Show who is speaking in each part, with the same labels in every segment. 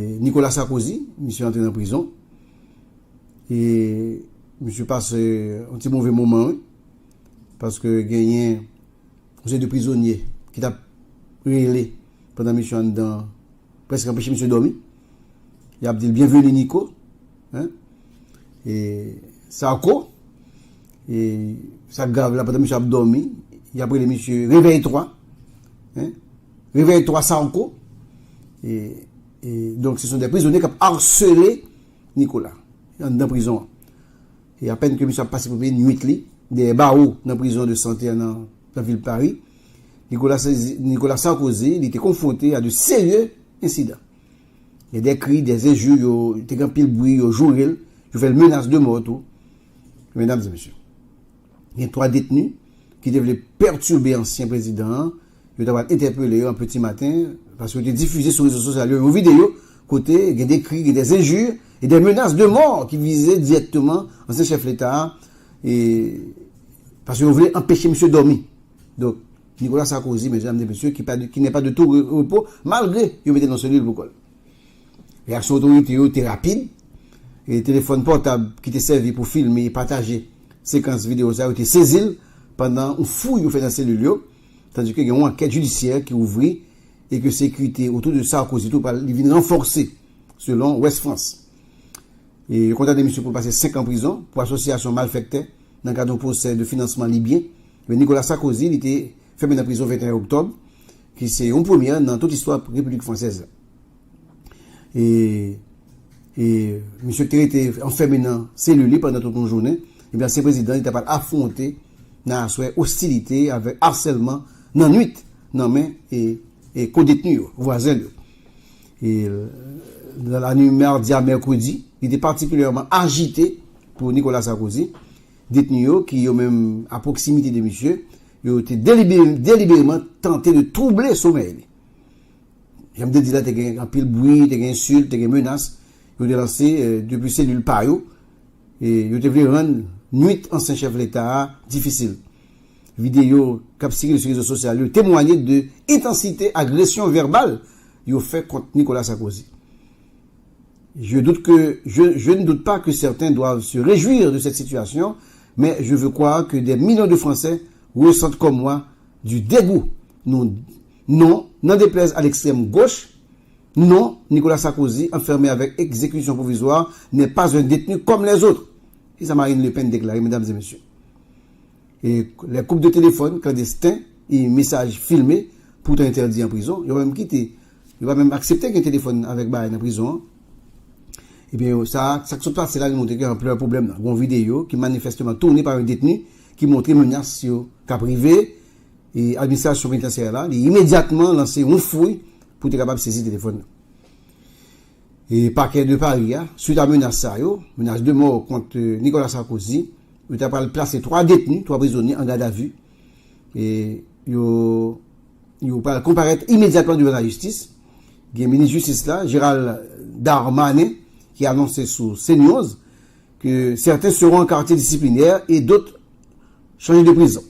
Speaker 1: Nicolas Sarkozy, monsieur entré en prison. Et monsieur passe un petit mauvais moment, parce que gagné un de prisonniers qui t'a réélé pendant mission dans presque empêché monsieur dormir. Il a dit bienvenue Nico. Hein? Et Sarko. Et ça grave là pendant monsieur a dormi. Il a pris les monsieur réveille-toi. Hein? Réveille-toi Sarko. Et donc ce sont des prisonniers qui ont harcelé Nicolas dans la prison. Et à peine que monsieur a passé pour une nuit des barreaux dans la prison de santé dans la ville de Paris, Nicolas Sarkozy il était confronté à de sérieux incidents. Il y a des cris, des injures, il y a un pile bruit, il y a fait menace de mort. Tout. Mesdames et messieurs, il y a 3 détenus qui devaient perturber l'ancien président. Ils ont interpellé un petit matin parce qu'ils ont diffusé sur les réseaux sociaux une vidéo côté, il y a des cris, il y a des injures et des menaces de mort qui visaient directement l'ancien chef de l'État et parce qu'ils voulaient empêcher M. dormir. Donc, Nicolas Sarkozy, mesdames et messieurs, qui n'est pas de tout repos, malgré qu'il mettait dans ce lieu le col. Réaction autorité était rapide. Et le téléphone portable qui était servi pour filmer et partager séquence vidéo, ça a été saisi pendant une fouille fait dans ce lieu. Tandis qu'il y a une enquête judiciaire qui ouvrit et que la sécurité autour de Sarkozy tout vient renforcer selon Ouest France. Et le condamné monsieur pour passer 5 ans en prison pour association malfectée dans le cadre d'un procès de financement libyen. Mais Nicolas Sarkozy il était fait en prison le 21 octobre, qui c'est une première dans toute l'histoire de la République française. Et monsieur qui était enfermé dans cellule pendant toute une journée, et bien ce président n'était pas affronté dans la hostilité avec harcèlement dans la nuit, dans main et co-détenu, voisin. Et dans la nuit mardi à mercredi, il était particulièrement agité pour Nicolas Sarkozy, détenu qui est même à proximité de monsieur, il a été délibérément tenté de troubler son sommeil. J'aime dire là, il y a un pile bruit, il y a insultes, il y a menaces, il a lancé depuis cellule par eux, et il a voulu rendre nuit ancien chef de l'État difficile. Vidéo capturée sur les réseaux sociaux témoignait de intensité agression verbale il a fait contre Nicolas Sarkozy. Je ne doute pas que certains doivent se réjouir de cette situation, mais je veux croire que des millions de Français ressentent comme moi du dégoût. Non, n'en déplaise à l'extrême gauche, non, Nicolas Sarkozy, enfermé avec exécution provisoire, n'est pas un détenu comme les autres. Et ça Marine Le Pen déclaré, mesdames et messieurs. Et les coupes de téléphone clandestins et messages filmés, pourtant interdits en prison, il va même quitter, il va même accepter qu'un téléphone avec Baye en prison. Et bien, ça se passe là, il montre qu'il y a un problème. Une vidéo qui manifestement tournée par un détenu qui montrait menace sur cas privé et l'administration pénitentiaire là, il a immédiatement lancé une fouille pour être capable de saisir le téléphone. Et parquet de Paris, suite à menace de mort contre Nicolas Sarkozy, il a placé 3 détenus, 3 prisonniers en garde à vue. Et il va comparaître immédiatement devant la justice. Il y a le ministre de Justice là, Gérald Darmanin, qui a annoncé sur CNews que certains seront en quartier disciplinaire et d'autres changer de prison.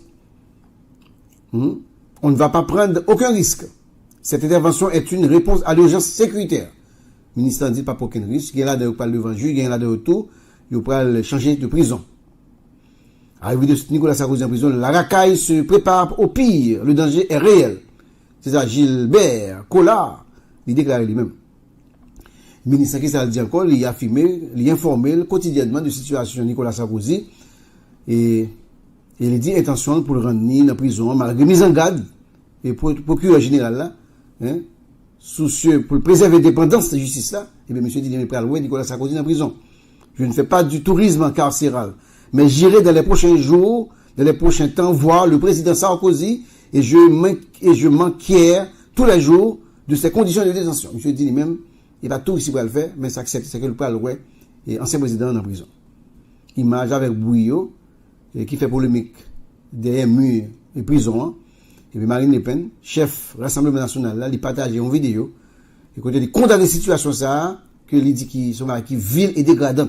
Speaker 1: On ne va pas prendre aucun risque. Cette intervention est une réponse à l'urgence sécuritaire. Le ministre ne dit pas pour aucun risque. Il y a là de parler devant le juge, il y a là de retour, il va changer de prison. Arrivé de Nicolas Sarkozy en prison, la racaille se prépare au pire. Le danger est réel. C'est ça, Gilbert Collard, il déclare lui-même. Le ministre qui s'est dit encore, il a affirmé, il a informé quotidiennement de la situation de Nicolas Sarkozy et il a dit intention pour le rendre dans la prison, malgré mise en garde et pour le procureur général là, soucieux pour préserver l'indépendance de la justice là, et bien monsieur dit, il est loin Nicolas Sarkozy dans la prison. Je ne fais pas du tourisme carcéral, mais j'irai dans les prochains jours, dans les prochains temps, voir le président Sarkozy et je m'inquiète tous les jours de ses conditions de détention. Monsieur dit lui-même, il va tout ici pour le faire, mais ça accepte, c'est que le parle ouais, et ancien président en prison. Image avec Bouillot, qui fait polémique derrière mur et prison, et puis Marine Le Pen, chef Rassemblement National, là, il partage une vidéo, et quand il condamne la situation, ça, que il dit qu'il est vil et dégradant.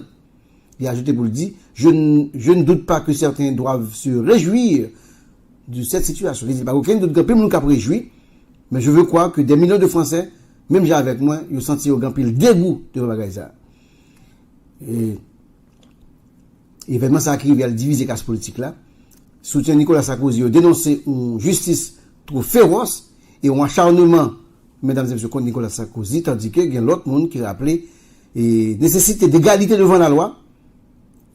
Speaker 1: Il a ajouté pour le dire, je ne doute pas que certains doivent se réjouir de cette situation. Il dit, pas aucun doute que plus de monde qui réjouir, mais je veux croire que des millions de Français même j'ai avec moi, ils ont senti au grand pile dégoût de bagage ça. Et événement ça qui vient diviser casse politique là. Soutien Nicolas Sarkozy a dénoncé une justice trop féroce et un acharnement, mesdames et messieurs, contre Nicolas Sarkozy, tandis que il y a l'autre monde qui rappelait et nécessité d'égalité devant la loi.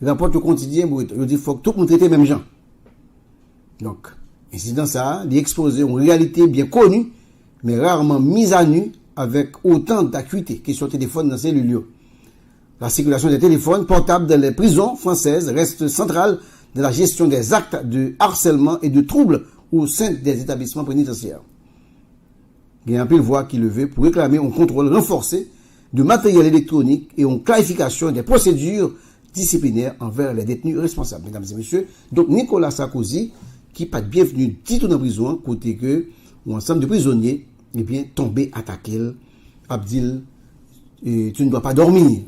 Speaker 1: Il rapporte au quotidien, il dit faut que tout le monde traite même gens. Donc, incident ça, il expose une réalité bien connue, mais rarement mise à nu avec autant d'acuité que sur le téléphone dans ces lieux. La circulation des téléphones portables dans les prisons françaises reste centrale de la gestion des actes de harcèlement et de troubles au sein des établissements pénitentiaires. Il y a un peu de voix qui levait pour réclamer un contrôle renforcé de matériel électronique et une clarification des procédures disciplinaires envers les détenus responsables. Mesdames et messieurs, donc Nicolas Sarkozy, qui pas de bienvenue dit tout dans la prison, côté que un ensemble de prisonniers, eh bien, tombé, attaqué, Abdil, tu ne dois pas dormir.